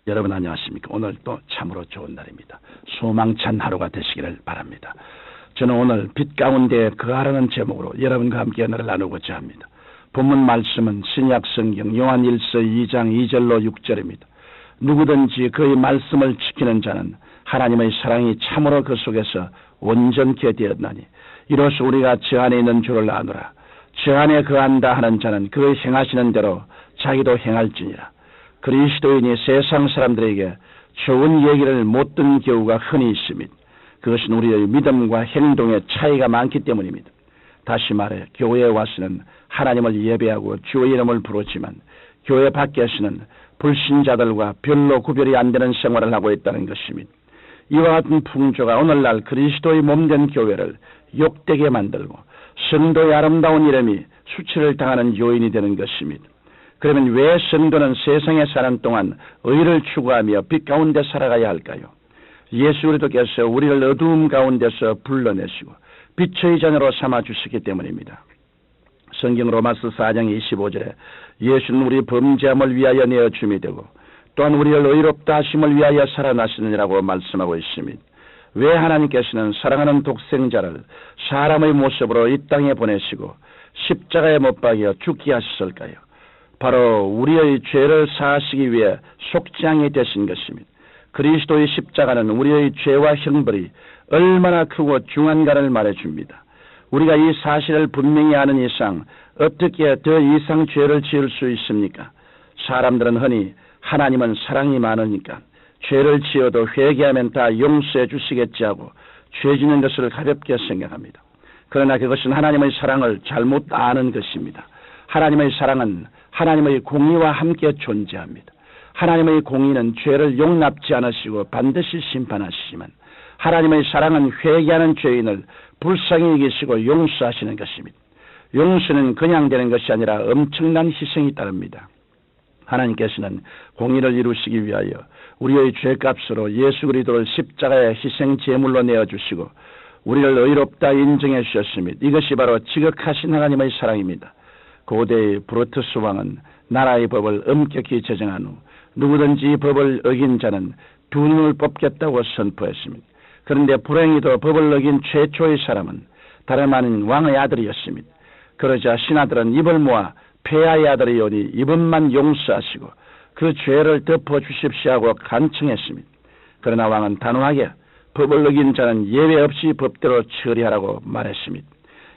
여러분 안녕하십니까? 오늘 또 참으로 좋은 날입니다. 소망찬 하루가 되시기를 바랍니다. 저는 오늘 빛 가운데 거하라는 제목으로 여러분과 함께 연애를 나누고자 합니다. 본문 말씀은 신약 성경 요한 1서 2장 2절로 6절입니다. 누구든지 그의 말씀을 지키는 자는 하나님의 사랑이 참으로 그 속에서 온전케 되었나니 이로써 우리가 저 안에 있는 줄을 아노라. 저 안에 거한다 하는 자는 그의 행하시는 대로 자기도 행할지니라. 그리스도인이 세상 사람들에게 좋은 얘기를 못 듣는 경우가 흔히 있습니다. 그것은 우리의 믿음과 행동의 차이가 많기 때문입니다. 다시 말해 교회에 와서는 하나님을 예배하고 주의 이름을 부르지만 교회 밖에서는 불신자들과 별로 구별이 안 되는 생활을 하고 있다는 것입니다. 이와 같은 풍조가 오늘날 그리스도의 몸된 교회를 욕되게 만들고 성도의 아름다운 이름이 수치를 당하는 요인이 되는 것입니다. 그러면 왜 성도는 세상에 사는 동안 의를 추구하며 빛 가운데 살아가야 할까요? 예수 그리스도께서 우리를 어두움 가운데서 불러내시고 빛의 자녀로 삼아주시기 때문입니다. 성경 로마서 4장 25절에 예수는 우리 범죄함을 위하여 내어줌이 되고 또한 우리를 의롭다 하심을 위하여 살아나시느니라고 말씀하고 있습니다. 왜 하나님께서는 사랑하는 독생자를 사람의 모습으로 이 땅에 보내시고 십자가에 못 박여 죽게 하셨을까요? 바로 우리의 죄를 사하시기 위해 속장이 되신 것입니다. 그리스도의 십자가는 우리의 죄와 형벌이 얼마나 크고 중한가를 말해줍니다. 우리가 이 사실을 분명히 아는 이상 어떻게 더 이상 죄를 지을 수 있습니까? 사람들은 흔히 하나님은 사랑이 많으니까 죄를 지어도 회개하면 다 용서해 주시겠지 하고 죄 짓는 것을 가볍게 생각합니다. 그러나 그것은 하나님의 사랑을 잘못 아는 것입니다. 하나님의 사랑은 하나님의 공의와 함께 존재합니다. 하나님의 공의는 죄를 용납지 않으시고 반드시 심판하시지만 하나님의 사랑은 회개하는 죄인을 불쌍히 여기시고 용서하시는 것입니다. 용서는 그냥 되는 것이 아니라 엄청난 희생이 따릅니다. 하나님께서는 공의를 이루시기 위하여 우리의 죄값으로 예수 그리스도를 십자가에 희생 제물로 내어주시고 우리를 의롭다 인정해 주셨습니다. 이것이 바로 지극하신 하나님의 사랑입니다. 고대의 브루투스 왕은 나라의 법을 엄격히 제정한 후 누구든지 이 법을 어긴 자는 두 눈을 뽑겠다고 선포했습니다. 그런데 불행히도 법을 어긴 최초의 사람은 다름 아닌 왕의 아들이었습니다. 그러자 신하들은 입을 모아 폐하의 아들이오니 이번만 용서하시고 그 죄를 덮어주십시오 하고 간청했습니다. 그러나 왕은 단호하게 법을 어긴 자는 예외 없이 법대로 처리하라고 말했습니다.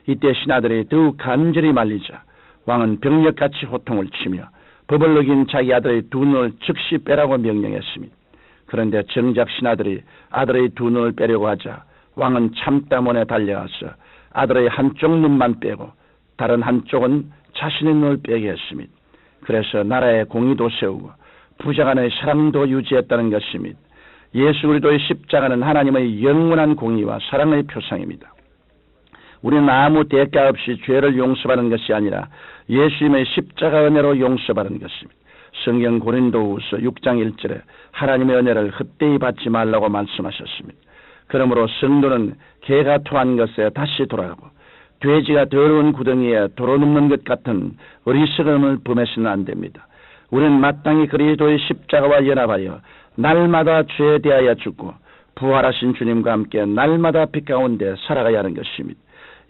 이때 신하들이 더욱 간절히 말리자 왕은 병력같이 호통을 치며 법을 어긴 자기 아들의 두 눈을 즉시 빼라고 명령했습니다. 그런데 정작 신하들이 아들의 두 눈을 빼려고 하자 왕은 참다문에 달려가서 아들의 한쪽 눈만 빼고 다른 한쪽은 자신의 눈을 빼게 했습니다. 그래서 나라의 공의도 세우고 부자 간의 사랑도 유지했다는 것입니다. 예수 그리스도의 십자가는 하나님의 영원한 공의와 사랑의 표상입니다. 우리는 아무 대가 없이 죄를 용서받는 것이 아니라 예수님의 십자가 은혜로 용서받는 것입니다. 성경 고린도후서 6장 1절에 하나님의 은혜를 헛되이 받지 말라고 말씀하셨습니다. 그러므로 성도는 개가 토한 것에 다시 돌아가고 돼지가 더러운 구덩이에 도로눕는 것 같은 어리석음을 범해서는 안 됩니다. 우리는 마땅히 그리스도의 십자가와 연합하여 날마다 죄에 대하여 죽고 부활하신 주님과 함께 날마다 빛 가운데 살아가야 하는 것입니다.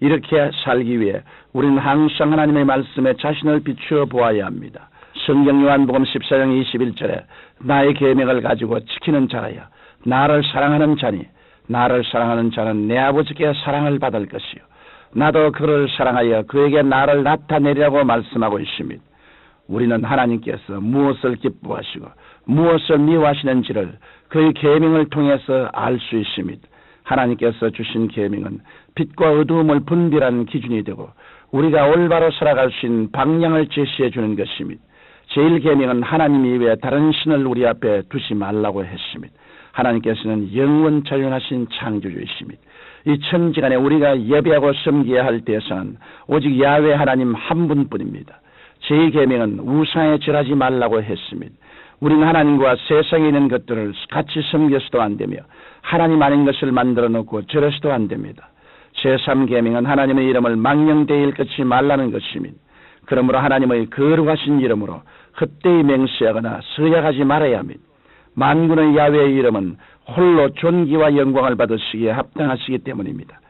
이렇게 살기 위해 우리는 항상 하나님의 말씀에 자신을 비추어 보아야 합니다. 성경 요한복음 14장 21절에 나의 계명을 가지고 지키는 자라야 나를 사랑하는 자니 나를 사랑하는 자는 내 아버지께 사랑을 받을 것이요 나도 그를 사랑하여 그에게 나를 나타내리라고 말씀하고 있습니다. 우리는 하나님께서 무엇을 기뻐하시고 무엇을 미워하시는지를 그의 계명을 통해서 알 수 있습니다. 하나님께서 주신 계명은 빛과 어두움을 분별하는 기준이 되고 우리가 올바로 살아갈 수 있는 방향을 제시해 주는 것입니다. 제1계명은 하나님 이외에 다른 신을 우리 앞에 두지 말라고 했습니다. 하나님께서는 영원 자연하신 창조주이십니다. 이 천지간에 우리가 예배하고 섬겨야 할 대상은 오직 야훼 하나님 한 분뿐입니다. 제2계명은 우상에 절하지 말라고 했습니다. 우리는 하나님과 세상에 있는 것들을 같이 섬겨서도 안 되며 하나님 아닌 것을 만들어 놓고 절해서도 안 됩니다. 제3계명은 하나님의 이름을 망령되이 일컫지 말라는 것입니다. 그러므로 하나님의 거룩하신 이름으로 헛되이 맹세하거나 서약하지 말아야 합니다. 만군의 야훼의 이름은 홀로 존귀와 영광을 받으시기에 합당하시기 때문입니다.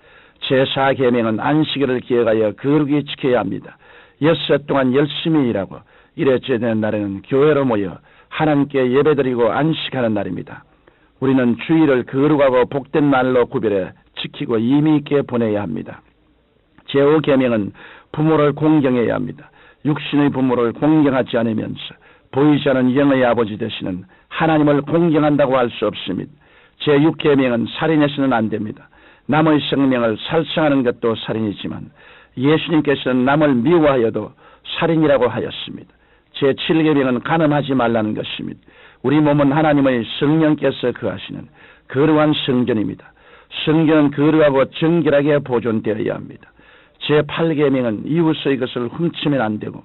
제4계명은 안식일을 기억하여 거룩히 지켜야 합니다. 엿새 동안 열심히 일하고 이래째 되는 날에는 교회로 모여 하나님께 예배드리고 안식하는 날입니다. 우리는 주일을 거룩하고 복된 날로 구별해 지키고 의미 있게 보내야 합니다. 제5계명은 부모를 공경해야 합니다. 육신의 부모를 공경하지 않으면서 보이지 않는 영의 아버지 되시는 하나님을 공경한다고 할 수 없습니다. 제6계명은 살인해서는 안 됩니다. 남의 생명을 살상하는 것도 살인이지만 예수님께서는 남을 미워하여도 살인이라고 하였습니다. 제7계명은 간음하지 말라는 것입니다. 우리 몸은 하나님의 성령께서 거하시는 거룩한 성전입니다. 성전은 거룩하고 정결하게 보존되어야 합니다. 제8계명은 이웃의 것을 훔치면 안 되고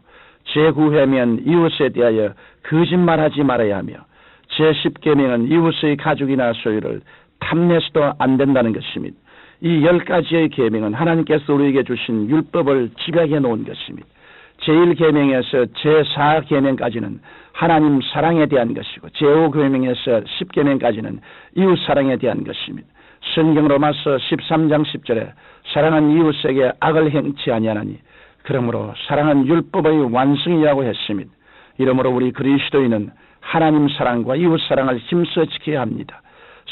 제9계명은 이웃에 대하여 거짓말하지 말아야 하며 제10계명은 이웃의 가족이나 소유를 탐내서도 안 된다는 것입니다. 이 10가지의 계명은 하나님께서 우리에게 주신 율법을 집약해 놓은 것입니다. 제1계명에서 제4계명까지는 하나님 사랑에 대한 것이고 제5계명에서 10계명까지는 이웃 사랑에 대한 것입니다. 성경 로마서 13장 10절에 사랑한 이웃에게 악을 행치 아니하나니 그러므로 사랑은 율법의 완성이라고 했습니다. 이러므로 우리 그리스도인은 하나님 사랑과 이웃 사랑을 힘써 지켜야 합니다.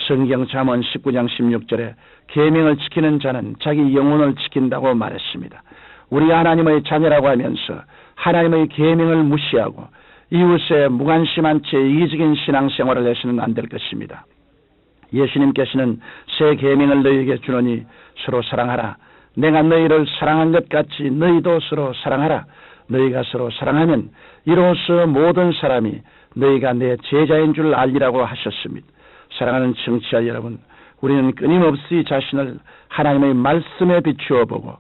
성경 잠언 19장 16절에 계명을 지키는 자는 자기 영혼을 지킨다고 말했습니다. 우리 하나님의 자녀라고 하면서 하나님의 계명을 무시하고 이웃에 무관심한 채 이기적인 신앙생활을 해서는 안 될 것입니다. 예수님께서는 새 계명을 너희에게 주노니 서로 사랑하라. 내가 너희를 사랑한 것 같이 너희도 서로 사랑하라. 너희가 서로 사랑하면 이로써 모든 사람이 너희가 내 제자인 줄 알리라고 하셨습니다. 사랑하는 청취자 여러분, 우리는 끊임없이 자신을 하나님의 말씀에 비추어 보고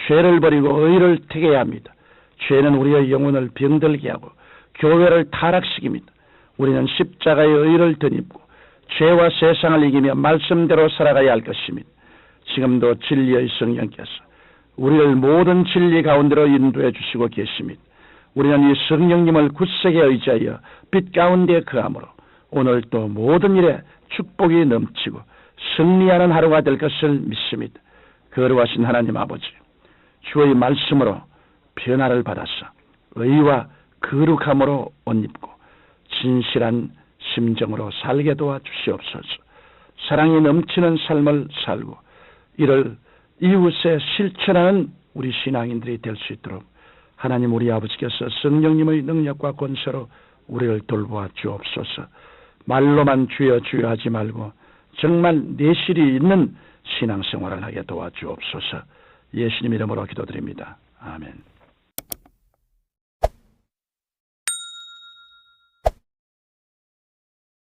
죄를 버리고 의를 택해야 합니다. 죄는 우리의 영혼을 병들게 하고 교회를 타락시킵니다. 우리는 십자가의 의를 덧입고 죄와 세상을 이기며 말씀대로 살아가야 할 것입니다. 지금도 진리의 성령께서 우리를 모든 진리 가운데로 인도해 주시고 계십니다. 우리는 이 성령님을 굳세게 의지하여 빛 가운데 거함으로 오늘 또 모든 일에 축복이 넘치고 승리하는 하루가 될 것을 믿습니다. 거룩하신 하나님 아버지, 주의 말씀으로 변화를 받아서 의와 거룩함으로 옷 입고 진실한 심정으로 살게 도와주시옵소서. 사랑이 넘치는 삶을 살고 이를 이웃에 실천하는 우리 신앙인들이 될 수 있도록 하나님 우리 아버지께서 성령님의 능력과 권세로 우리를 돌보아 주옵소서. 말로만 주여 주여 하지 말고 정말 내실이 있는 신앙생활을 하게 도와주옵소서. 예수님 이름으로 기도드립니다. 아멘.